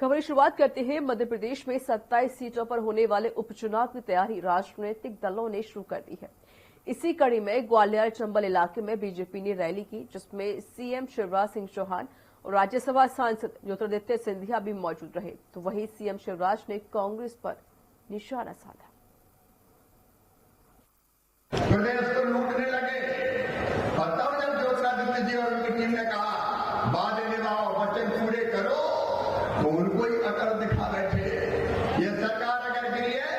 खबर की शुरुआत करते हैं। मध्य प्रदेश में 27 सीटों पर होने वाले उपचुनाव की तैयारी राजनीतिक दलों ने शुरू कर दी है। इसी कड़ी में ग्वालियर चंबल इलाके में बीजेपी ने रैली की, जिसमें सीएम शिवराज सिंह चौहान और राज्यसभा सांसद ज्योतिरादित्य सिंधिया भी मौजूद रहे। तो वहीं सीएम शिवराज ने कांग्रेस पर निशाना साधा। प्रदेश को लूटने लगे और तब जब ज्योतिरादित्य जी और उनकी टीम ने कहा वादे निभाओ, वचन पूरे करो, तो उनको ही अकड़ दिखा बैठे। ये सरकार अगर गिरी है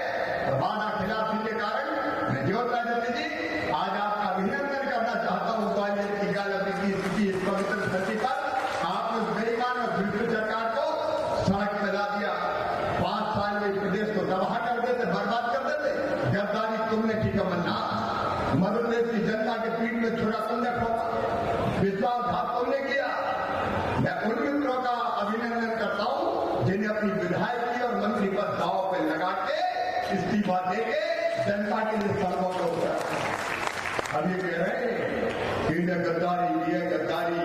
तो वादा खिलाफी के कारण मैं ज्योतिरादित्य जी आज आपका अभिनंदन करना चाहता हूं। ग्वालियर की गालवी की इस पवित्र धरती पर आपने उस बेईमान और झूठी सरकार को सड़क पे ला दिया। 5 साल में इस प्रदेश को तबाह कर देते, बर्बाद कर देते। गद्दारी तुमने की तमन्ना, मध्य प्रदेश की जनता के पीठ में छोटा संदेश होगा, विश्वासघात तुमने किया। मैं उन मित्रों का अभिनंदन करता हूं जिन्हें अपनी विधायकी और मंत्री पद दांव पे लगा के इस्तीफा देके जनता के लिए सर्वोच्च हो गया। अब ये कह रहे हैं कि इन्हें गद्दारी की है, गद्दारी,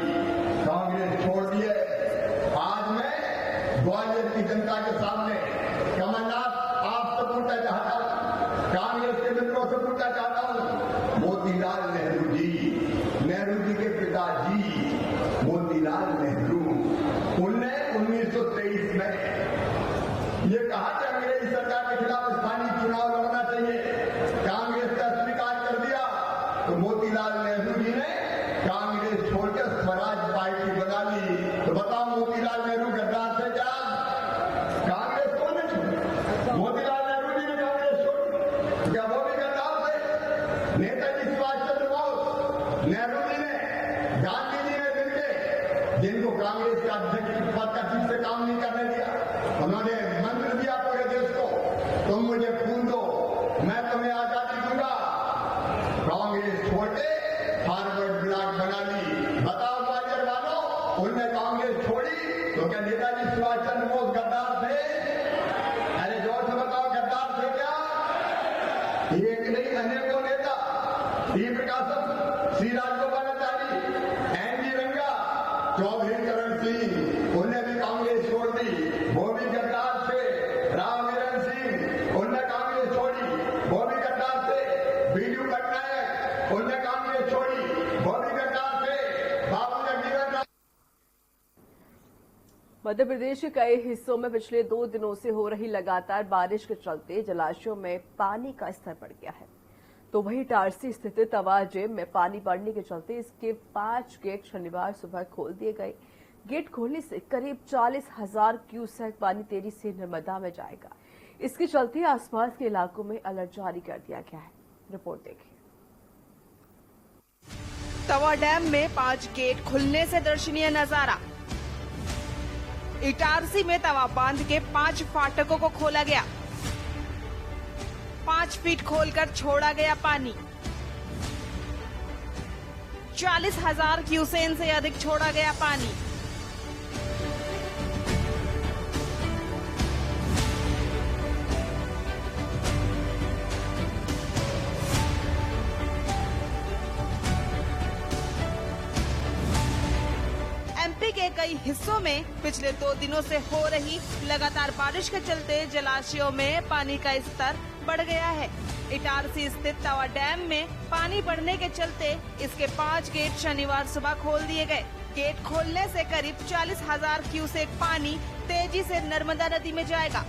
कांग्रेस छोड़ दिए। आज मैं ग्वालियर की जनता के सामने कमलनाथ आपसे पूछना चाहता हूं, कांग्रेस के मित्रों से पूछना चाहता हूं, मोतीलाल नेहरू जी के पिताजी मोतीलाल नेहरू, उनने 1923 में ये कहा कि अंग्रेजी सरकार के खिलाफ स्थानीय चुनाव लड़ना चाहिए। कांग्रेस का स्वीकार कर दिया तो मोतीलाल नेहरू जी ने कांग्रेस छोड़कर स्वराज पार्टी बना ली। तो बताओ मोतीलाल नेहरू गद्दार थे क्या? कांग्रेस को नहीं छोड़ी, मोतीलाल नेहरू जी ने कांग्रेस छोड़ी, क्या वो भी गद्दार थे? नेताजी सुभाष चंद्र बोस, नेहरू जी ने, गांधी जी ने मिलकर जिनको कांग्रेस के अध्यक्ष पद का ठीक से काम नहीं करने दिया, उन्होंने मंत्र दिया पूरे देश को, तुम मुझे खून दो, मैं तुम्हें आजादी दूंगा। कांग्रेस छोड़ के हार्वर्ड ब्लॉक बना ली। बताओ ग्वालियर वालों, उनने कांग्रेस छोड़ी तो क्या नेताजी सुभाष चंद्र बोस गद्दार थे? अरे जोर से बताओ, गद्दार थे क्या? एक नहीं अनेकों नेता, टी प्रकाशम, श्री राजगोपालाचारी, एनजी रंगा, चौधरी चरण सिंह, उन्हें भी कांग्रेस छोड़ दी, वो भी गद्दार थे। राम वीरन सिंह, उन्हें कांग्रेस छोड़ी, वो भी गद्दार थे। बीजू पटनायक, उन्हें कांग्रेस छोड़ी, वो भी गद्दार थे। बाबू जगजीवन राम। मध्य प्रदेश के कई हिस्सों में पिछले 2 दिनों से हो रही लगातार बारिश के चलते जलाशयों में पानी का स्तर बढ़ गया है। तो वहीं इटारसी स्थित तवा डैम में पानी बढ़ने के चलते इसके 5 गेट शनिवार सुबह खोल दिए गए। गेट खोलने से करीब 40,000 क्यूसेक पानी तेजी से नर्मदा में जाएगा। इसके चलते आसपास के इलाकों में अलर्ट जारी कर दिया गया है। रिपोर्ट देखिए। तवा डैम में 5 गेट खुलने से दर्शनीय नजारा। इटारसी में तवा बांध के 5 फाटकों को खोला गया। 5 फीट खोलकर छोड़ा गया पानी। 40,000 क्यूसेक से अधिक छोड़ा गया पानी। एमपी के कई हिस्सों में पिछले 2 दिनों से हो रही लगातार बारिश के चलते जलाशयों में पानी का स्तर बढ़ गया है। इटारसी स्थित तवा डैम में पानी बढ़ने के चलते इसके 5 गेट शनिवार सुबह खोल दिए गए। गेट खोलने से करीब 40,000 क्यूसेक पानी तेजी से नर्मदा नदी में जाएगा।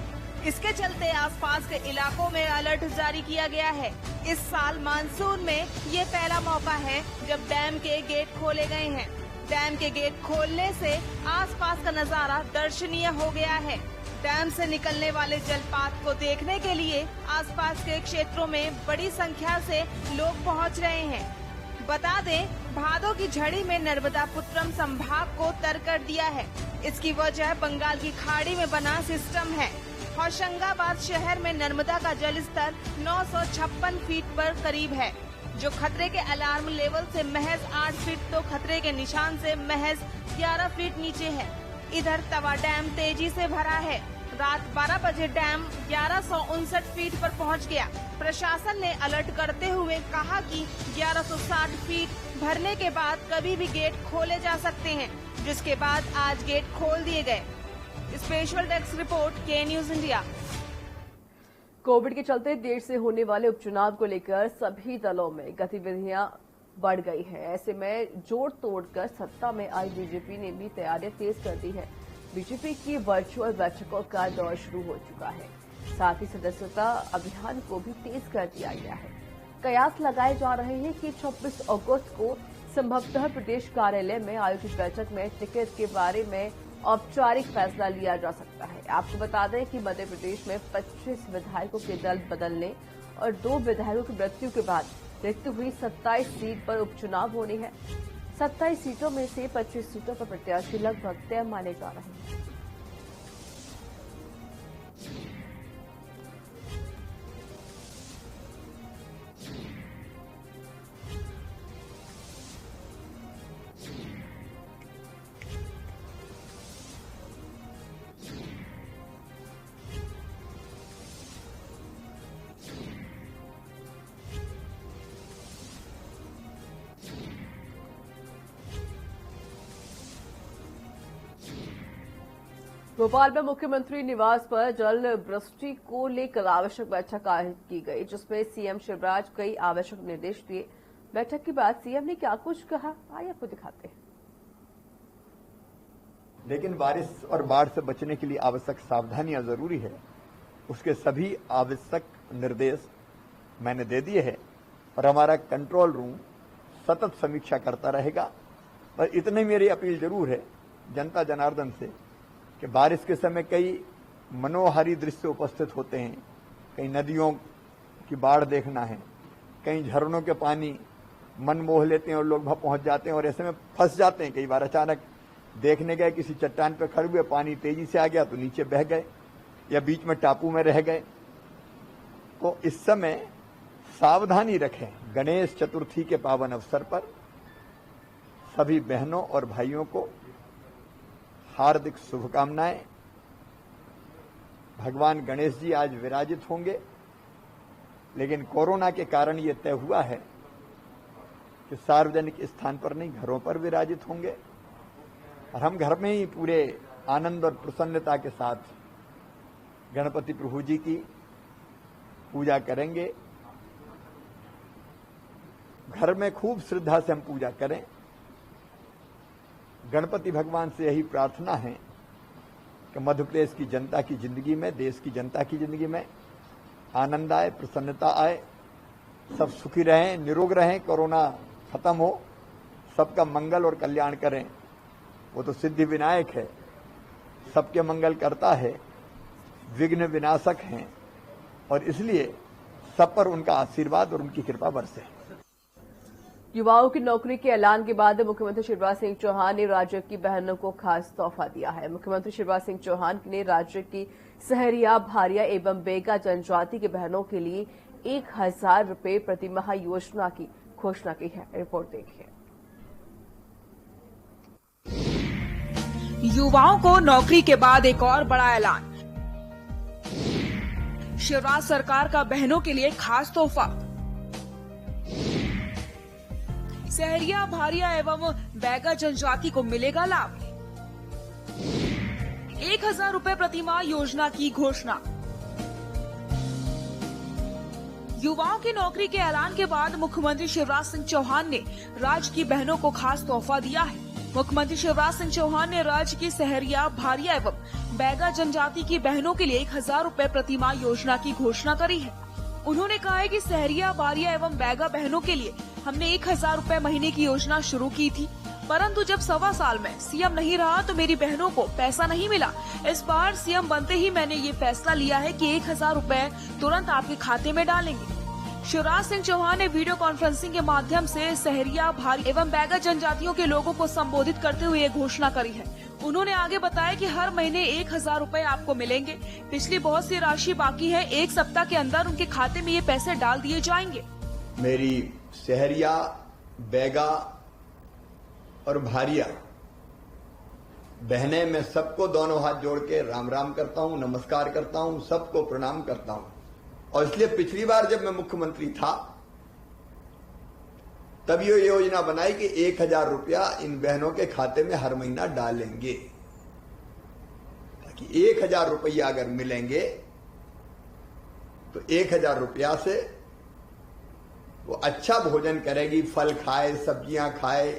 इसके चलते आसपास के इलाकों में अलर्ट जारी किया गया है। इस साल मानसून में ये पहला मौका है जब डैम के गेट खोले गए हैं। डैम के गेट खोलने से आसपास का नजारा दर्शनीय हो गया है। डैम से निकलने वाले जलपात को देखने के लिए आसपास के क्षेत्रों में बड़ी संख्या से लोग पहुंच रहे हैं। बता दें, भादों की झड़ी में नर्मदापुत्रम संभाग को तर कर दिया है। इसकी वजह बंगाल की खाड़ी में बना सिस्टम है। होशंगाबाद शहर में नर्मदा का जल स्तर 956 फीट पर करीब है, जो खतरे के अलार्म लेवल से महज 8 फीट तो खतरे के निशान से महज 11 फीट नीचे है। इधर तवा डैम तेजी से भरा है। रात 12 बजे डैम 1159 फीट पर पहुंच गया। प्रशासन ने अलर्ट करते हुए कहा कि 1160 फीट भरने के बाद कभी भी गेट खोले जा सकते हैं, जिसके बाद आज गेट खोल दिए गए। स्पेशल डेस्क रिपोर्ट के न्यूज इंडिया। कोविड के चलते देर से होने वाले उपचुनाव को लेकर सभी दलों में गतिविधियां बढ़ गई है। ऐसे में जोड़ तोड़कर सत्ता में आई बीजेपी ने भी तैयारियां तेज कर दी है। बीजेपी की वर्चुअल बैठकों का दौर शुरू हो चुका है। साथ ही सदस्यता अभियान को भी तेज कर दिया गया है। कयास लगाए जा रहे हैं कि 26 अगस्त को संभवतः प्रदेश कार्यालय में आयोजित बैठक में टिकट के बारे में औपचारिक फैसला लिया जा सकता है। आपको बता दें कि मध्य प्रदेश में 25 विधायकों के दल बदलने और 2 विधायकों की मृत्यु के बाद रिक्त हुई 27 सीट पर उपचुनाव होनी है। 27 सीटों में से 25 सीटों पर प्रत्याशी लगभग तय माने जा रहे हैं। भोपाल में मुख्यमंत्री निवास पर जल वृष्टि को लेकर आवश्यक बैठक आयोजित की गई, जिसमें सीएम शिवराज कई आवश्यक निर्देश दिए। बैठक के बाद सीएम ने क्या कुछ कहा, आइए आपको दिखाते हैं। लेकिन बारिश और बाढ़ से बचने के लिए आवश्यक सावधानियां जरूरी है। उसके सभी आवश्यक निर्देश मैंने दे दिए हैं और हमारा कंट्रोल रूम सतत समीक्षा करता रहेगा। पर इतनी मेरी अपील जरूर है जनता जनार्दन से कि बारिश के समय कई मनोहारी दृश्य उपस्थित होते हैं। कई नदियों की बाढ़ देखना है, कई झरनों के पानी मन मोह लेते हैं और लोग वहां पहुंच जाते हैं और ऐसे में फंस जाते हैं। कई बार अचानक देखने गए किसी चट्टान पर खड़े हुए, पानी तेजी से आ गया तो नीचे बह गए या बीच में टापू में रह गए। तो इस समय सावधानी रखें। गणेश चतुर्थी के पावन अवसर पर सभी बहनों और भाइयों को हार्दिक शुभकामनाएं। भगवान गणेश जी आज विराजित होंगे, लेकिन कोरोना के कारण यह तय हुआ है कि सार्वजनिक स्थान पर नहीं, घरों पर विराजित होंगे और हम घर में ही पूरे आनंद और प्रसन्नता के साथ गणपति प्रभु जी की पूजा करेंगे। घर में खूब श्रद्धा से हम पूजा करें। गणपति भगवान से यही प्रार्थना है कि मध्य प्रदेश की जनता की जिंदगी में, देश की जनता की जिंदगी में आनंद आए, प्रसन्नता आए, सब सुखी रहें, निरोग रहें, कोरोना खत्म हो, सबका मंगल और कल्याण करें। वो तो सिद्धि विनायक है, सबके मंगल करता है, विघ्न विनाशक हैं और इसलिए सब पर उनका आशीर्वाद और उनकी कृपा बरसे। युवाओं की नौकरी के ऐलान के बाद मुख्यमंत्री शिवराज सिंह चौहान ने राज्य की बहनों को खास तोहफा दिया है। मुख्यमंत्री शिवराज सिंह चौहान ने राज्य की सहरिया, भारिया एवं बेगा जनजाति की बहनों के लिए 1000 रुपए प्रतिमाह योजना की घोषणा की है। रिपोर्ट देखिए। युवाओं को नौकरी के बाद एक और बड़ा ऐलान। शिवराज सरकार का बहनों के लिए खास तोहफा। सहरिया, भारिया एवं बैगा जनजाति को मिलेगा लाभ। 1000 रुपए प्रतिमाह योजना की घोषणा। युवाओं की नौकरी के ऐलान के बाद मुख्यमंत्री शिवराज सिंह चौहान ने राज्य की बहनों को खास तोहफा दिया है। मुख्यमंत्री शिवराज सिंह चौहान ने राज्य की सहरिया, भारिया एवं बैगा जनजाति की बहनों के लिए 1000 रुपए प्रतिमाह योजना की घोषणा करी है। उन्होंने कहा है कि सहरिया, भारिया एवं बैगा बहनों के लिए हमने 1000 रुपए महीने की योजना शुरू की थी, परंतु जब 1.25 साल में सीएम नहीं रहा तो मेरी बहनों को पैसा नहीं मिला। इस बार सीएम बनते ही मैंने ये फैसला लिया है कि 1000 रुपए तुरंत आपके खाते में डालेंगे। शिवराज सिंह चौहान ने वीडियो कॉन्फ्रेंसिंग के माध्यम से सहरिया, भारिया एवं बैगा जनजातियों के लोगों को संबोधित करते हुए ये घोषणा करी है। उन्होंने आगे बताया कि हर महीने 1000 रुपए आपको मिलेंगे। पिछली बहुत सी राशि बाकी है, 1 सप्ताह के अंदर उनके खाते में ये पैसे डाल दिए जाएंगे। मेरी सहरिया, बैगा और भारिया बहनें, मैं सबको दोनों हाथ जोड़ के राम राम करता हूं, नमस्कार करता हूं, सबको प्रणाम करता हूं। और इसलिए पिछली बार जब मैं मुख्यमंत्री था तब ये योजना बनाई कि 1000 रुपया इन बहनों के खाते में हर महीना डालेंगे, कि 1000 रुपया अगर मिलेंगे तो 1000 रुपया से वो अच्छा भोजन करेगी, फल खाए, सब्जियां खाए,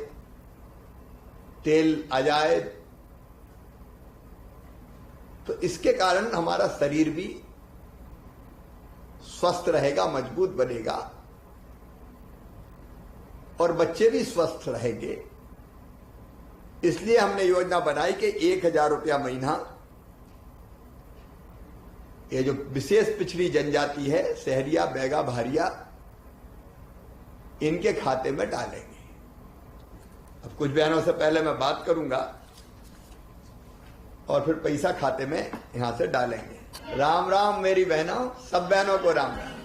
तेल आ जाए, तो इसके कारण हमारा शरीर भी स्वस्थ रहेगा, मजबूत बनेगा और बच्चे भी स्वस्थ रहेंगे। इसलिए हमने योजना बनाई कि 1000 रुपया महीना ये जो विशेष पिछड़ी जनजाति है, सहरिया, बैगा, भारिया, इनके खाते में डालेंगे। अब कुछ बहनों से पहले मैं बात करूंगा और फिर पैसा खाते में यहां से डालेंगे। राम राम मेरी बहनों, सब बहनों को राम राम।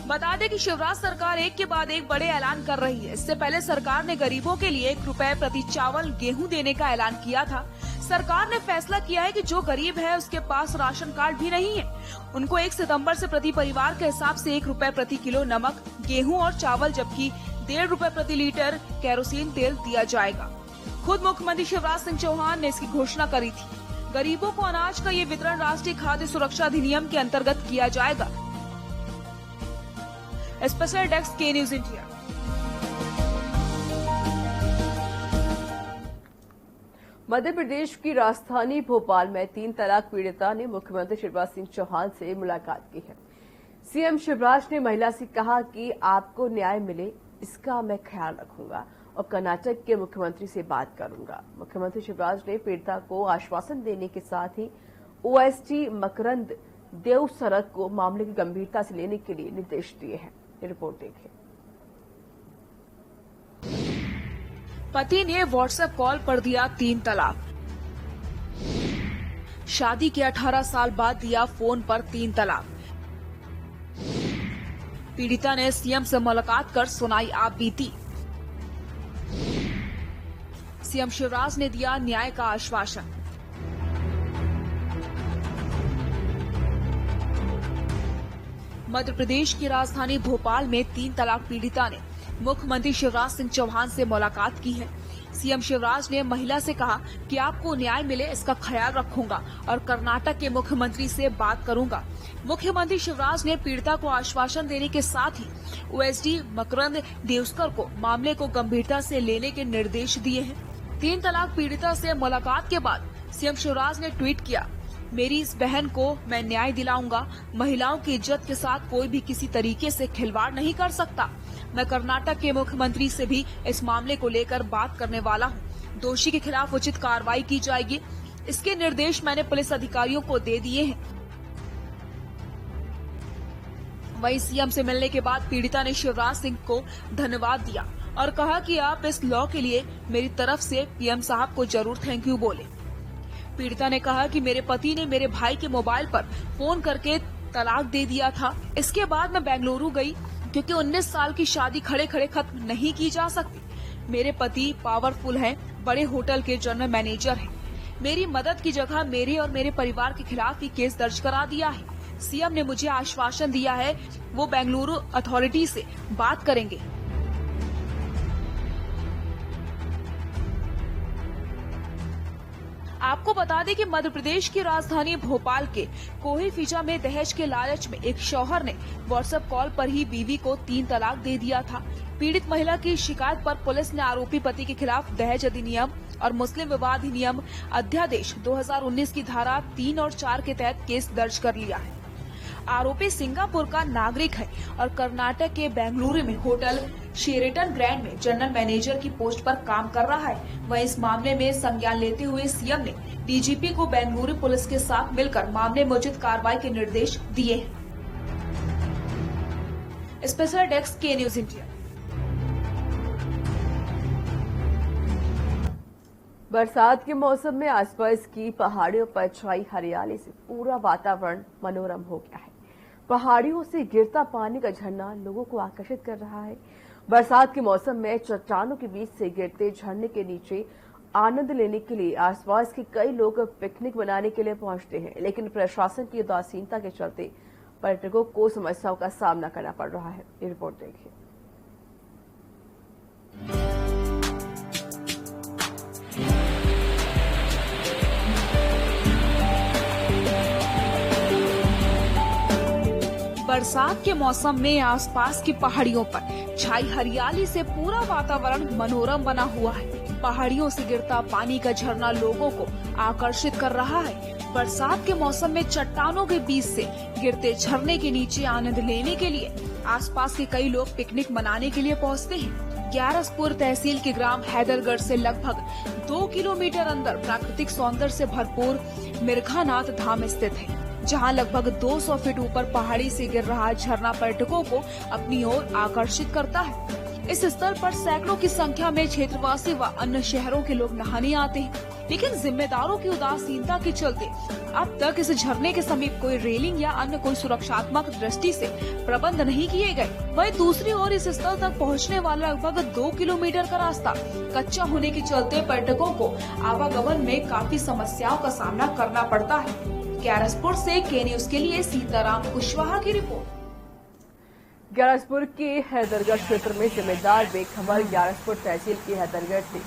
बता दें कि शिवराज सरकार एक के बाद एक बड़े ऐलान कर रही है। इससे पहले सरकार ने गरीबों के लिए 1 रुपए प्रति चावल गेहूं देने का ऐलान किया था। सरकार ने फैसला किया है कि जो गरीब है उसके पास राशन कार्ड भी नहीं है, उनको 1 सितंबर से प्रति परिवार के हिसाब से 1 रुपए प्रति किलो नमक, गेहूं और चावल, जबकि 1.5 रुपए प्रति लीटर केरोसिन तेल दिया जाएगा। खुद मुख्यमंत्री शिवराज सिंह चौहान ने इसकी घोषणा करी थी। गरीबों को अनाज का ये वितरण राष्ट्रीय खाद्य सुरक्षा अधिनियम के अंतर्गत किया जाएगा। स्पेशल डेस्क के न्यूज इंडिया। मध्य प्रदेश की राजधानी भोपाल में 3 तलाक पीड़िता ने मुख्यमंत्री शिवराज सिंह चौहान से मुलाकात की है। सीएम शिवराज ने महिला से कहा कि आपको न्याय मिले इसका मैं ख्याल रखूंगा और कर्नाटक के मुख्यमंत्री से बात करूंगा। मुख्यमंत्री शिवराज ने पीड़िता को आश्वासन देने के साथ ही ओएसडी मकरंद देवसरक को मामले की गंभीरता से लेने के लिए निर्देश दिए हैं। रिपोर्ट देखिए। पति ने व्हाट्सएप कॉल पर दिया 3 तलाक। शादी के 18 साल बाद दिया फोन पर 3 तलाक। पीड़िता ने सीएम से मुलाकात कर सुनाई आप बीती। सीएम शिवराज ने दिया न्याय का आश्वासन। मध्य प्रदेश की राजधानी भोपाल में 3 तलाक पीड़िता ने मुख्यमंत्री शिवराज सिंह चौहान से मुलाकात की है। सीएम शिवराज ने महिला से कहा कि आपको न्याय मिले इसका ख्याल रखूंगा और कर्नाटक के मुख्यमंत्री से बात करूंगा। मुख्यमंत्री शिवराज ने पीड़िता को आश्वासन देने के साथ ही ओएसडी मकरंद देवस्कर को मामले को गंभीरता से लेने के निर्देश दिए हैं। 3 तलाक पीड़िता से मुलाकात के बाद सीएम शिवराज ने ट्वीट किया, मेरी इस बहन को मैं न्याय दिलाऊंगा। महिलाओं की इज्जत के साथ कोई भी किसी तरीके से खिलवाड़ नहीं कर सकता। मैं कर्नाटक के मुख्यमंत्री से भी इस मामले को लेकर बात करने वाला हूं। दोषी के खिलाफ उचित कार्रवाई की जाएगी। इसके निर्देश मैंने पुलिस अधिकारियों को दे दिए हैं। वहीं सीएम से मिलने के बाद पीड़िता ने शिवराज सिंह को धन्यवाद दिया और कहा कि आप इस लॉ के लिए मेरी तरफ से पीएम साहब को जरूर थैंक यू बोले। पीड़िता ने कहा कि मेरे पति ने मेरे भाई के मोबाइल पर फोन करके तलाक दे दिया था। इसके बाद मैं बेंगलुरु गई क्योंकि 19 साल की शादी खड़े खड़े खत्म नहीं की जा सकती। मेरे पति पावरफुल हैं, बड़े होटल के जनरल मैनेजर हैं। मेरी मदद की जगह मेरे और मेरे परिवार के खिलाफ ही केस दर्ज करा दिया है। सीएम ने मुझे आश्वासन दिया है वो बेंगलुरु अथॉरिटी से बात करेंगे। आपको बता दें कि मध्य प्रदेश की राजधानी भोपाल के कोहिफिजा में दहेज के लालच में एक शौहर ने व्हाट्सएप कॉल पर ही बीवी को 3 तलाक दे दिया था। पीड़ित महिला की शिकायत पर पुलिस ने आरोपी पति के खिलाफ दहेज अधिनियम और मुस्लिम विवाद अधिनियम अध्यादेश 2019 की धारा 3 और 4 के तहत केस दर्ज कर लिया है। आरोपी सिंगापुर का नागरिक है और कर्नाटक के बेंगलुरु में होटल शेरेटन ग्रैंड में जनरल मैनेजर की पोस्ट पर काम कर रहा है। वहीं इस मामले में संज्ञान लेते हुए सीएम ने डीजीपी को बेंगलुरु पुलिस के साथ मिलकर मामले में उचित कार्रवाई के निर्देश दिए हैं। स्पेशल डेस्क के न्यूज इंडिया। बरसात के मौसम में आसपास की पहाड़ियों पर छाई हरियाली से पूरा वातावरण मनोरम हो गया है। पहाड़ियों से गिरता पानी का झरना लोगों को आकर्षित कर रहा है। बरसात के मौसम में चट्टानों के बीच से गिरते झरने के नीचे आनंद लेने के लिए आसपास के कई लोग पिकनिक मनाने के लिए पहुंचते हैं, लेकिन प्रशासन की उदासीनता के चलते पर्यटकों को समस्याओं का सामना करना पड़ रहा है। ये रिपोर्ट देखिए। बरसात के मौसम में आसपास की पहाड़ियों पर छाई हरियाली से पूरा वातावरण मनोरम बना हुआ है। पहाड़ियों से गिरता पानी का झरना लोगों को आकर्षित कर रहा है। बरसात के मौसम में चट्टानों के बीच से गिरते झरने के नीचे आनंद लेने के लिए आसपास के कई लोग पिकनिक मनाने के लिए पहुंचते हैं। ग्यारसपुर तहसील के ग्राम हैदरगढ़ से लगभग 2 किलोमीटर अंदर प्राकृतिक सौंदर्य से भरपूर मिर्घानाथ धाम स्थित है, जहां लगभग 200 फीट ऊपर पहाड़ी से गिर रहा झरना पर्यटकों को अपनी ओर आकर्षित करता है। इस स्थल पर सैकड़ों की संख्या में क्षेत्रवासी व अन्य शहरों के लोग नहाने आते हैं, लेकिन जिम्मेदारों की उदासीनता के चलते अब तक इस झरने के समीप कोई रेलिंग या अन्य कोई सुरक्षात्मक दृष्टि से प्रबंध नहीं किए गए। वहीं दूसरी ओर इस स्थल तक पहुंचने वाला लगभग 2 किलोमीटर का रास्ता कच्चा होने के चलते पर्यटकों को आवागमन में काफी समस्याओं का सामना करना पड़ता है। ग्यारसपुर से के न्यूज के लिए सीताराम कुशवाहा की रिपोर्ट। ग्यारसपुर के हैदरगढ़ क्षेत्र में जिम्मेदार बेखबर ग्यारसपुर तहसील की हैदरगढ़ से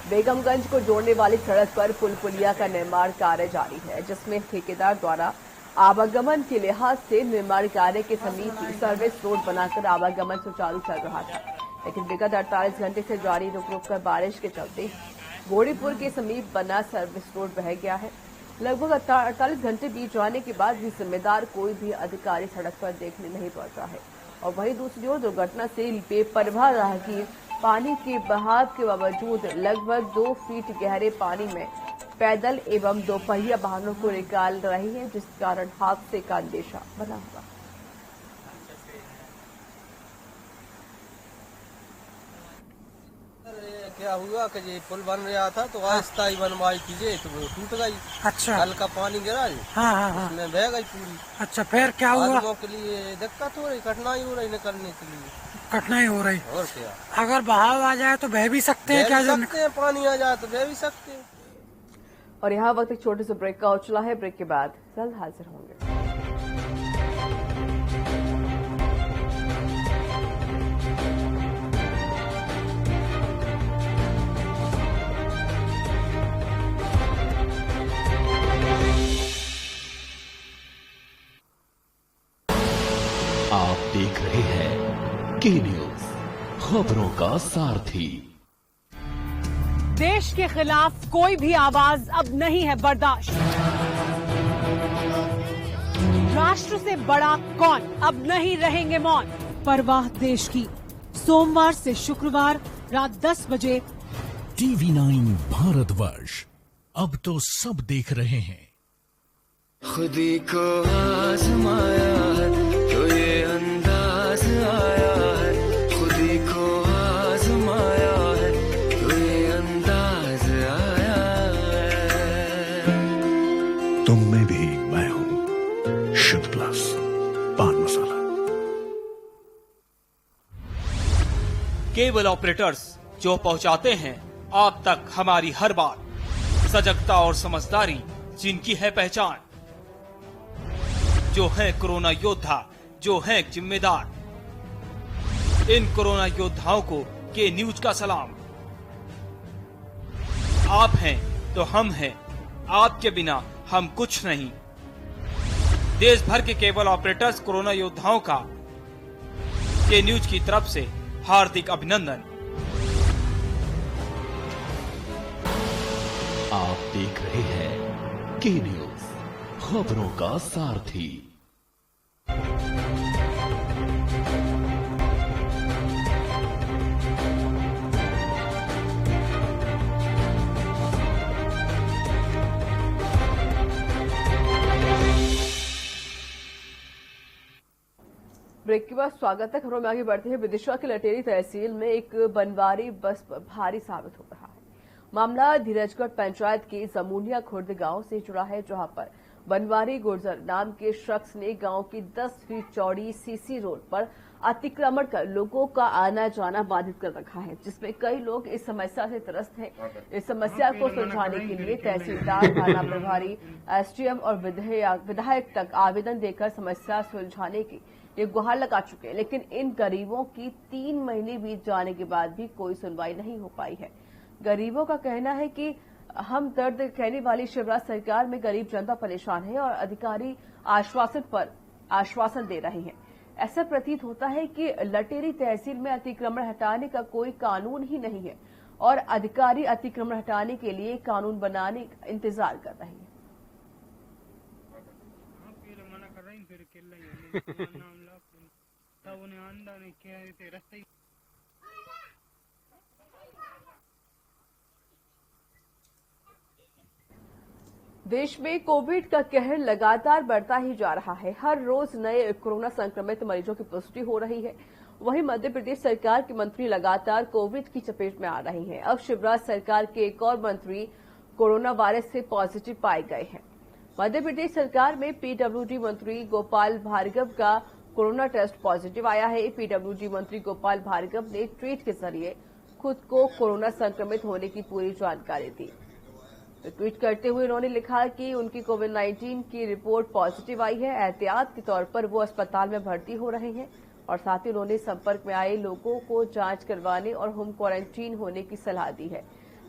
बेगमगंज को जोड़ने वाली सड़क पर पुल पुलिया का निर्माण कार्य जारी है, जिसमें ठेकेदार द्वारा आवागमन के लिहाज से निर्माण कार्य के समीप सर्विस रोड बनाकर आवागमन सुचारू चल रहा था, लेकिन विगत 48 घंटे से जारी रुक रुक कर बारिश के चलते घोड़ीपुर के समीप बना सर्विस रोड बह गया है। लगभग 48 घंटे बीत जाने के बाद भी जिम्मेदार कोई भी अधिकारी सड़क पर देखने नहीं पहुंचा है। और वहीं दूसरी ओर दुर्घटना से बेपरवाह राहगीर पानी के बहाव के बावजूद लगभग 2 फीट गहरे पानी में पैदल एवं दोपहिया वाहनों को निकाल रही है, जिस कारण हादसे का अंदेशा बना हुआ। क्या हुआ कि ये पुल बन रहा था तो अस्थायी बनवाई कीजिए तो वो टूट गई। अच्छा, कल का पानी गिरा है, हाँ, उसमें बह गई पूरी। अच्छा, फिर क्या हुआ? लोगों के लिए दिक्कत हो रही, कठिनाई हो रही निकलने के लिए। कठिनाई हो रही और क्या, अगर बहाव आ जाए तो बह भी सकते हैं क्या? सकते हैं, पानी आ जाए तो बह भी सकते हैं। और यहाँ वक्त एक छोटे से ब्रेक का उछला है। ब्रेक के बाद जल्द हाजिर होंगे। आप देख रहे हैं के न्यूज, खबरों का सारथी। देश के खिलाफ कोई भी आवाज अब नहीं है बर्दाश्त। राष्ट्र से बड़ा कौन, अब नहीं रहेंगे मौन। परवाह देश की, सोमवार से शुक्रवार रात 10 बजे TV9 भारतवर्ष, अब तो सब देख रहे हैं। खुदी को आजमाया है तो ये अंदाज आया है, खुदी को आजमाया है तो ये अंदाज आया है। तुम में भी मैं हूं, शुद्ध प्लस पान मसाला। केबल ऑपरेटर्स जो पहुंचाते हैं आप तक हमारी हर बात, सजगता और समझदारी जिनकी है पहचान, जो है कोरोना योद्धा, जो है जिम्मेदार। इन कोरोना योद्धाओं को के न्यूज का सलाम। आप हैं तो हम हैं, आपके बिना हम कुछ नहीं। देश भर के केबल ऑपरेटर्स कोरोना योद्धाओं का के न्यूज की तरफ से हार्दिक अभिनंदन। आप देख रहे हैं के न्यूज, खबरों का सारथी। ब्रेक के बाद स्वागत है। खबरों में आगे बढ़ते हैं। विदिशा के लटेरी तहसील में एक बनवारी बस भारी साबित हो रहा है। मामला धीरजगढ़ पंचायत के जमुनिया खुर्द गांव से जुड़ा है, जहां पर बनवारी गुर्जर नाम के शख्स ने गांव की 10 फीट चौड़ी सीसी रोड पर अतिक्रमण कर लोगों का आना जाना बाधित कर रखा है, जिसमें कई लोग इस समस्या से त्रस्त हैं। इस समस्या को सुलझाने के लिए तहसीलदार, थाना प्रभारी, एसडीएम और विधायक तक आवेदन देकर समस्या सुलझाने की ये गुहार लगा चुके हैं, लेकिन इन गरीबों की 3 महीने बीत जाने के बाद भी कोई सुनवाई नहीं हो पाई है। गरीबों का कहना है कि हम दर्द कहने वाली शिवराज सरकार में गरीब जनता परेशान है और अधिकारी आश्वासन पर आश्वासन दे रहे हैं। ऐसा प्रतीत होता है कि लटेरी तहसील में अतिक्रमण हटाने का कोई कानून ही नहीं है और अधिकारी अतिक्रमण हटाने के लिए कानून बनाने का इंतजार कर रहे हैं। देश में कोविड का कहर लगातार बढ़ता ही जा रहा है। हर रोज नए कोरोना संक्रमित मरीजों की पुष्टि हो रही है। वहीं मध्य प्रदेश सरकार के मंत्री लगातार कोविड की चपेट में आ रहे हैं। अब शिवराज सरकार के एक और मंत्री कोरोना वायरस से पॉजिटिव पाए गए हैं। मध्य प्रदेश सरकार में पीडब्ल्यूडी मंत्री गोपाल भार्गव का कोरोना टेस्ट पॉजिटिव आया है। पीडब्ल्यूडी मंत्री गोपाल भार्गव ने ट्वीट के जरिए खुद को कोरोना संक्रमित होने की पूरी जानकारी दी। ट्वीट करते हुए उन्होंने लिखा कि उनकी कोविड-19 की रिपोर्ट पॉजिटिव आई है। एहतियात के तौर पर वो अस्पताल में भर्ती हो रहे हैं और साथ ही उन्होंने संपर्क में आए लोगों को जांच करवाने और होम क्वारंटीन होने की सलाह दी है।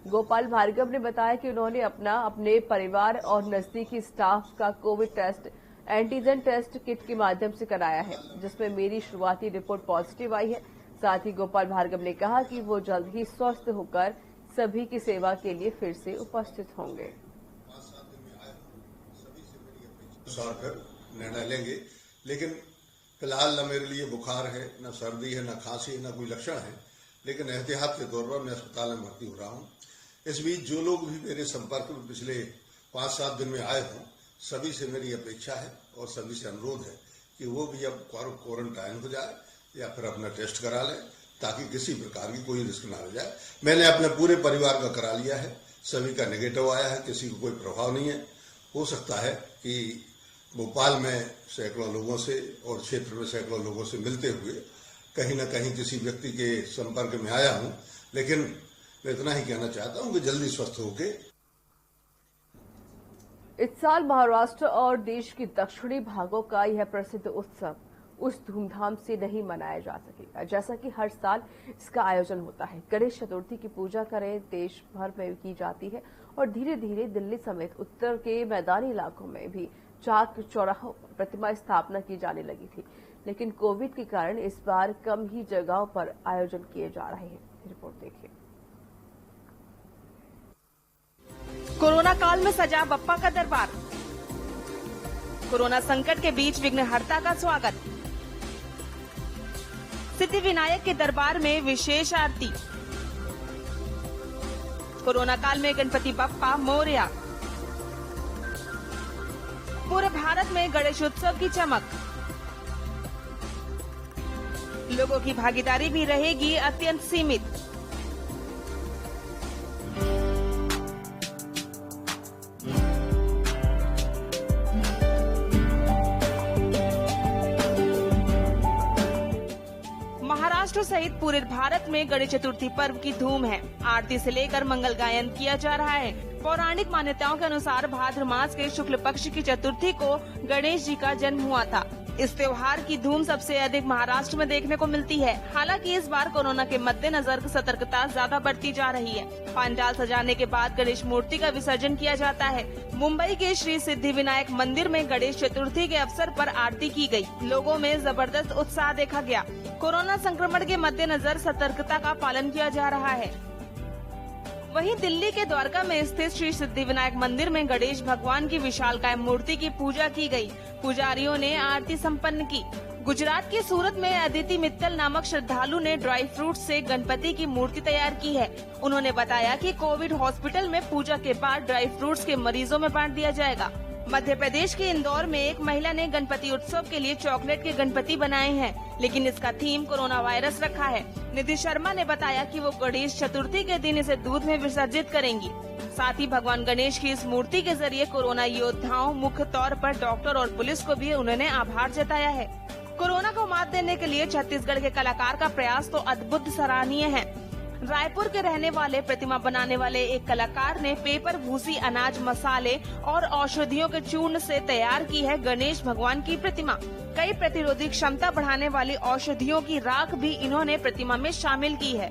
गोपाल भार्गव ने बताया कि उन्होंने अपने परिवार और नजदीकी स्टाफ का covid test antigen test kit के माध्यम से कराया है, जिसमें मेरी शुरुआती रिपोर्ट पॉजिटिव आई है। साथ ही गोपाल भार्गव ने कहा कि वो जल्द ही स्वस्थ होकर सभी की सेवा के लिए फिर से उपस्थित होंगे। निर्णय लेंगे, लेकिन फिलहाल न मेरे लिए बुखार है, न सर्दी है, न खांसी है, न कोई लक्षण है, लेकिन एहतियात के तौर पर मैं अस्पताल में भर्ती हो रहा हूं। इस बीच जो लोग भी मेरे संपर्क में पिछले 5-7 दिन में आए हों, सभी से मेरी अपेक्षा है और सभी से अनुरोध है कि वो भी अब क्वारंटाइन हो जाए या फिर अपना टेस्ट करा लें, ताकि किसी प्रकार की कोई रिस्क ना हो जाए। मैंने अपने पूरे परिवार का करा लिया है, सभी का नेगेटिव आया है, किसी को कोई प्रभाव नहीं है। हो सकता है कि भोपाल में सैकड़ों लोगों से और क्षेत्र में सैकड़ों लोगों से मिलते हुए कहीं न कहीं किसी व्यक्ति के संपर्क में आया हूं, लेकिन मैं इतना ही कहना चाहता हूं कि जल्दी स्वस्थ होके। इस साल महाराष्ट्र और देश के दक्षिणी भागों का यह प्रसिद्ध उत्सव उस धूमधाम से नहीं मनाया जा सकेगा जैसा कि हर साल इसका आयोजन होता है। गणेश चतुर्थी की पूजा करें देश भर में की जाती है और धीरे धीरे दिल्ली समेत उत्तर के मैदानी इलाकों में भी चाक चौराहों पर प्रतिमा स्थापना की जाने लगी थी, लेकिन कोविड के कारण इस बार कम ही जगहों पर आयोजन किए जा रहे हैं। रिपोर्ट देखिए। कोरोना काल में सजा बप्पा का दरबार। कोरोना संकट के बीच विघ्नहर्ता का स्वागत। सिद्धि विनायक के दरबार में विशेष आरती। कोरोना काल में गणपति बप्पा मोरया। पूरे भारत में गणेश उत्सव की चमक। लोगों की भागीदारी भी रहेगी अत्यंत सीमित। महाराष्ट्र सहित पूरे भारत में गणेश चतुर्थी पर्व की धूम है। आरती से लेकर मंगल गायन किया जा रहा है। पौराणिक मान्यताओं के अनुसार भाद्र मास के शुक्ल पक्ष की चतुर्थी को गणेश जी का जन्म हुआ था। इस त्योहार की धूम सबसे अधिक महाराष्ट्र में देखने को मिलती है। हालांकि इस बार कोरोना के मद्देनजर सतर्कता ज्यादा बढ़ती जा रही है। पंडाल सजाने के बाद गणेश मूर्ति का विसर्जन किया जाता है। मुंबई के श्री सिद्धि विनायक मंदिर में गणेश चतुर्थी के अवसर पर आरती की गई। लोगों में जबरदस्त उत्साह देखा गया। कोरोना संक्रमण के मद्देनजर सतर्कता का पालन किया जा रहा है। वहीं दिल्ली के द्वारका में स्थित श्री सिद्धि विनायक मंदिर में गणेश भगवान की विशालकाय मूर्ति की पूजा की गई। पुजारियों ने आरती संपन्न की। गुजरात के सूरत में अदिति मित्तल नामक श्रद्धालु ने ड्राई फ्रूट से गणपति की मूर्ति तैयार की है। उन्होंने बताया कि कोविड हॉस्पिटल में पूजा के बाद ड्राई फ्रूट्स के मरीजों में बांट दिया जाएगा। मध्य प्रदेश के इंदौर में एक महिला ने गणपति उत्सव के लिए चॉकलेट के गणपति बनाए हैं, लेकिन इसका थीम कोरोना वायरस रखा है। निधि शर्मा ने बताया कि वो गणेश चतुर्थी के दिन इसे दूध में विसर्जित करेंगी। साथ ही भगवान गणेश की इस मूर्ति के जरिए कोरोना योद्धाओं, मुख्य तौर पर डॉक्टर और पुलिस को भी उन्होंने आभार जताया है। कोरोना को मात देने के लिए छत्तीसगढ़ के कलाकार का प्रयास तो अद्भुत सराहनीय है। रायपुर के रहने वाले प्रतिमा बनाने वाले एक कलाकार ने पेपर, भूसी, अनाज, मसाले और औषधियों के चूर्ण से तैयार की है गणेश भगवान की प्रतिमा। कई प्रतिरोधी क्षमता बढ़ाने वाली औषधियों की राख भी इन्होंने प्रतिमा में शामिल की है।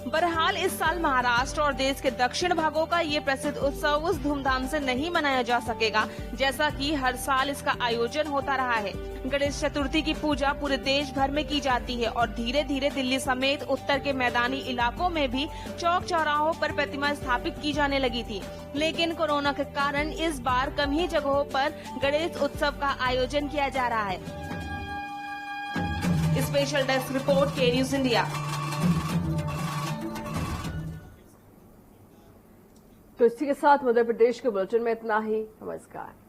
बहरहाल इस साल महाराष्ट्र और देश के दक्षिण भागों का ये प्रसिद्ध उत्सव उस धूमधाम से नहीं मनाया जा सकेगा जैसा कि हर साल इसका आयोजन होता रहा है। गणेश चतुर्थी की पूजा पूरे देश भर में की जाती है और धीरे धीरे दिल्ली समेत उत्तर के मैदानी इलाकों में भी चौक चौराहों पर प्रतिमा स्थापित की जाने लगी थी। लेकिन कोरोना के कारण इस बार कम ही जगहों पर गणेश उत्सव का आयोजन किया जा रहा है। स्पेशल डेस्क रिपोर्ट, के न्यूज इंडिया। तो इसी के साथ मध्य प्रदेश के बुलेटिन में इतना ही। नमस्कार।